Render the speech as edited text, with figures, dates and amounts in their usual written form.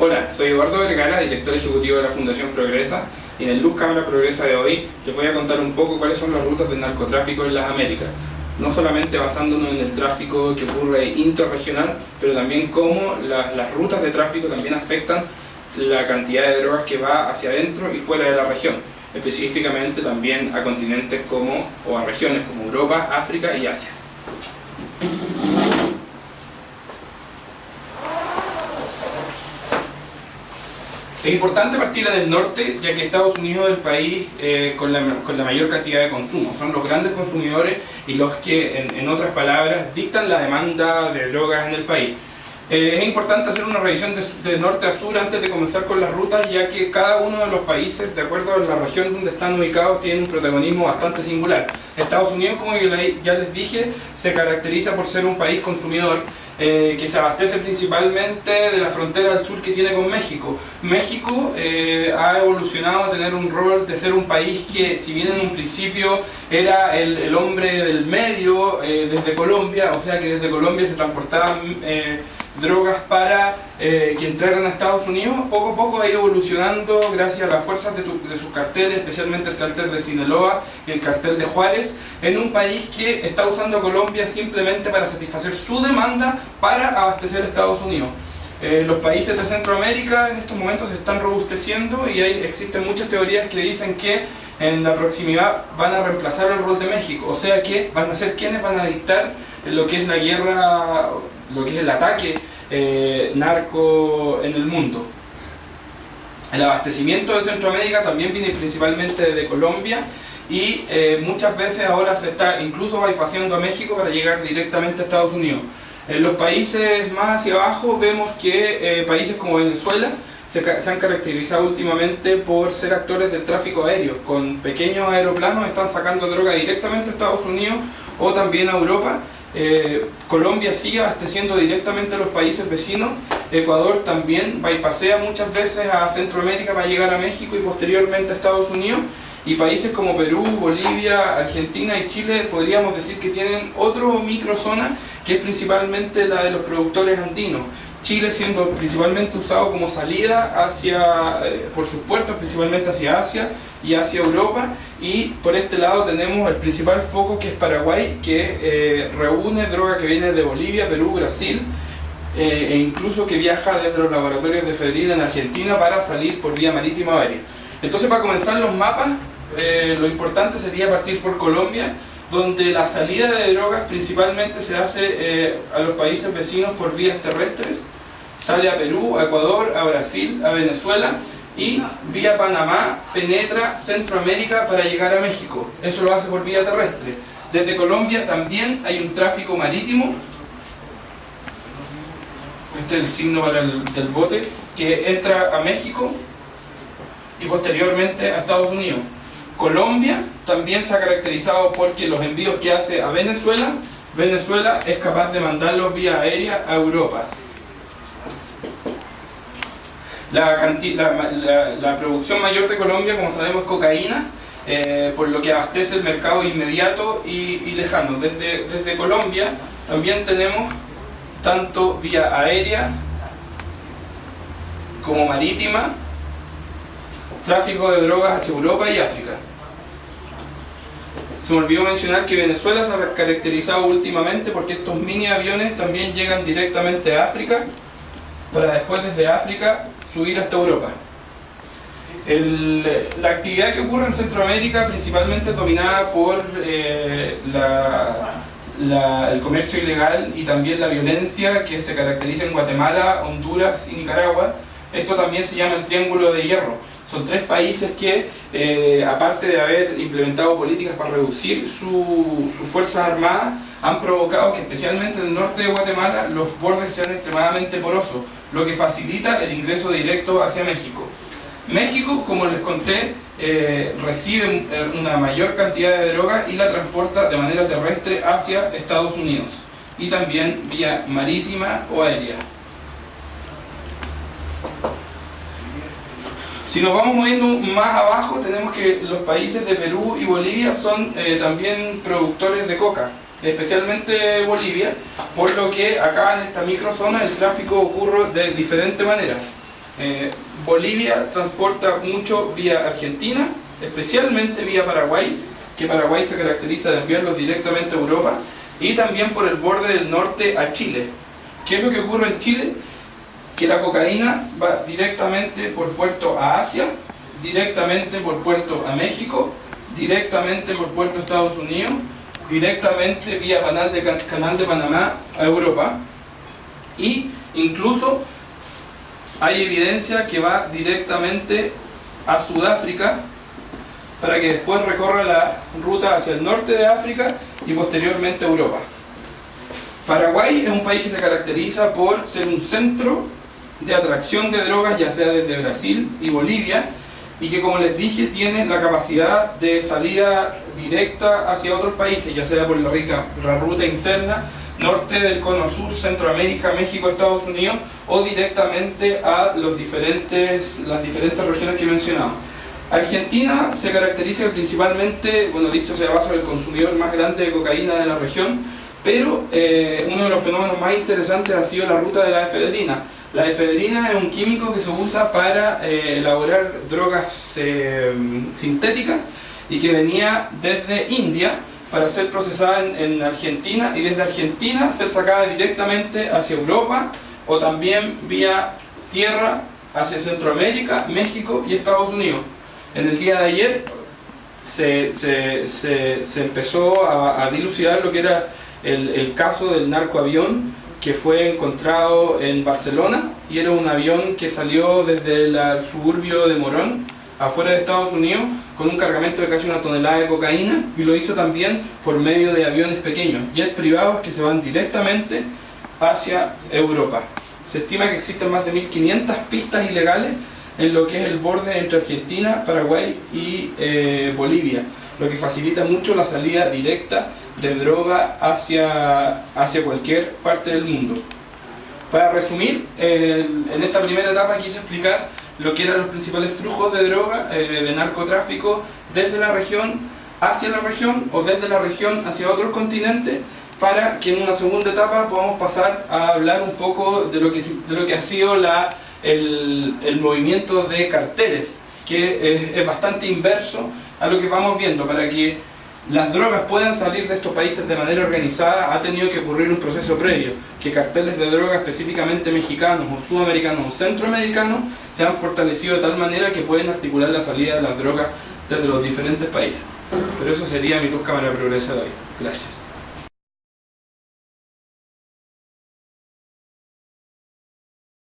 Hola, soy Eduardo Vergara, director ejecutivo de la Fundación Progresa, y en el Luz Cámara Progresa de hoy les voy a contar un poco cuáles son las rutas del narcotráfico en las Américas. No solamente basándonos en el tráfico que ocurre intrarregional, pero también cómo las rutas de tráfico también afectan la cantidad de drogas que va hacia adentro y fuera de la región, específicamente también a continentes o a regiones como Europa, África y Asia. Es importante partir en el norte, ya que Estados Unidos es el país con la mayor cantidad de consumo. Son los grandes consumidores y los que, en otras palabras, dictan la demanda de drogas en el país. Es importante hacer una revisión de norte a sur antes de comenzar con las rutas, ya que cada uno de los países, de acuerdo a la región donde están ubicados, tiene un protagonismo bastante singular. Estados Unidos, como ya les dije, se caracteriza por ser un país consumidor que se abastece principalmente de la frontera al sur que tiene con México. México ha evolucionado a tener un rol de ser un país que, si bien en un principio era el hombre del medio desde Colombia, o sea que desde Colombia se transportaban drogas para que entraran a Estados Unidos, poco a poco ha ido evolucionando gracias a las fuerzas de sus carteles, especialmente el cartel de Sinaloa y el cartel de Juárez, en un país que está usando a Colombia simplemente para satisfacer su demanda para abastecer a Estados Unidos. Los países de Centroamérica en estos momentos se están robusteciendo y existen muchas teorías que dicen que en la proximidad van a reemplazar el rol de México, o sea que van a ser quienes van a dictar lo que es la guerra, lo que es el ataque narco en el mundo. El abastecimiento de Centroamérica también viene principalmente de Colombia y muchas veces ahora se está incluso bypassando a México para llegar directamente a Estados Unidos. En los países más hacia abajo vemos que países como Venezuela se han caracterizado últimamente por ser actores del tráfico aéreo. Con pequeños aeroplanos están sacando droga directamente a Estados Unidos o también a Europa. Colombia sigue abasteciendo directamente a los países vecinos. Ecuador también bypassea muchas veces a Centroamérica para llegar a México y posteriormente a Estados Unidos. Y países como Perú, Bolivia, Argentina y Chile podríamos decir que tienen otro microzona que es principalmente la de los productores andinos. Chile siendo principalmente usado como salida por sus puertos, principalmente hacia Asia y hacia Europa, y por este lado tenemos el principal foco que es Paraguay, que reúne droga que viene de Bolivia, Perú, Brasil, e incluso que viaja desde los laboratorios de Febril en Argentina para salir por vía marítima o aérea. Entonces, para comenzar los mapas, lo importante sería partir por Colombia, donde la salida de drogas principalmente se hace a los países vecinos por vías terrestres. Sale a Perú, a Ecuador, a Brasil, a Venezuela y vía Panamá penetra Centroamérica para llegar a México. Eso lo hace por vía terrestre. Desde Colombia también hay un tráfico marítimo. Este es el signo del bote que entra a México y posteriormente a Estados Unidos. Colombia también se ha caracterizado porque los envíos que hace a Venezuela es capaz de mandarlos vía aérea a Europa. La producción mayor de Colombia, como sabemos, es cocaína, por lo que abastece el mercado inmediato y lejano. Desde Colombia también tenemos tanto vía aérea como marítima tráfico de drogas hacia Europa y África. Se me olvidó mencionar que Venezuela se ha caracterizado últimamente porque estos mini aviones también llegan directamente a África para después desde África subir hasta Europa. La actividad que ocurre en Centroamérica principalmente es dominada por el comercio ilegal y también la violencia que se caracteriza en Guatemala, Honduras y Nicaragua. Esto también se llama el Triángulo de Hierro. Son tres países que, aparte de haber implementado políticas para reducir sus fuerzas armadas, han provocado que especialmente en el norte de Guatemala los bordes sean extremadamente porosos, lo que facilita el ingreso directo hacia México. México, como les conté, recibe una mayor cantidad de droga y la transporta de manera terrestre hacia Estados Unidos y también vía marítima o aérea. Si nos vamos moviendo más abajo, tenemos que los países de Perú y Bolivia son también productores de coca, especialmente Bolivia, por lo que acá en esta microzona el tráfico ocurre de diferentes maneras. Bolivia transporta mucho vía Argentina, especialmente vía Paraguay, que Paraguay se caracteriza de enviarlos directamente a Europa, y también por el borde del norte a Chile. ¿Qué es lo que ocurre en Chile? Que la cocaína va directamente por puerto a Asia, directamente por puerto a México, directamente por puerto a Estados Unidos, directamente vía Canal de Panamá a Europa, y incluso hay evidencia que va directamente a Sudáfrica para que después recorra la ruta hacia el norte de África y posteriormente a Europa. Paraguay es un país que se caracteriza por ser un centro de atracción de drogas, ya sea desde Brasil y Bolivia, y que, como les dije, tiene la capacidad de salida directa hacia otros países, ya sea por la ruta interna, norte del cono sur, Centroamérica, México, Estados Unidos, o directamente a las diferentes regiones que he mencionado. Argentina se caracteriza principalmente, bueno, dicho sea paso, el consumidor más grande de cocaína de la región, pero uno de los fenómenos más interesantes ha sido la ruta de la efedrina. La efedrina es un químico que se usa para elaborar drogas sintéticas y que venía desde India para ser procesada en Argentina, y desde Argentina ser sacada directamente hacia Europa o también vía tierra hacia Centroamérica, México y Estados Unidos. En el día de ayer se empezó a dilucidar lo que era el caso del narcoavión que fue encontrado en Barcelona, y era un avión que salió desde el suburbio de Morón, afuera de Estados Unidos, con un cargamento de casi 1 tonelada de cocaína, y lo hizo también por medio de aviones pequeños, jets privados que se van directamente hacia Europa. Se estima que existen más de 1500 pistas ilegales en lo que es el borde entre Argentina, Paraguay y Bolivia, lo que facilita mucho la salida directa de droga hacia cualquier parte del mundo. Para resumir, en esta primera etapa quise explicar lo que eran los principales flujos de droga, de narcotráfico, desde la región hacia la región o desde la región hacia otros continentes, para que en una segunda etapa podamos pasar a hablar un poco de lo que ha sido el movimiento de carteles, que es bastante inverso a lo que vamos viendo. Para que las drogas puedan salir de estos países de manera organizada, ha tenido que ocurrir un proceso previo, que carteles de droga específicamente mexicanos o sudamericanos o centroamericanos se han fortalecido de tal manera que pueden articular la salida de las drogas desde los diferentes países. Pero eso sería mi luz cámara progresa de hoy. Gracias.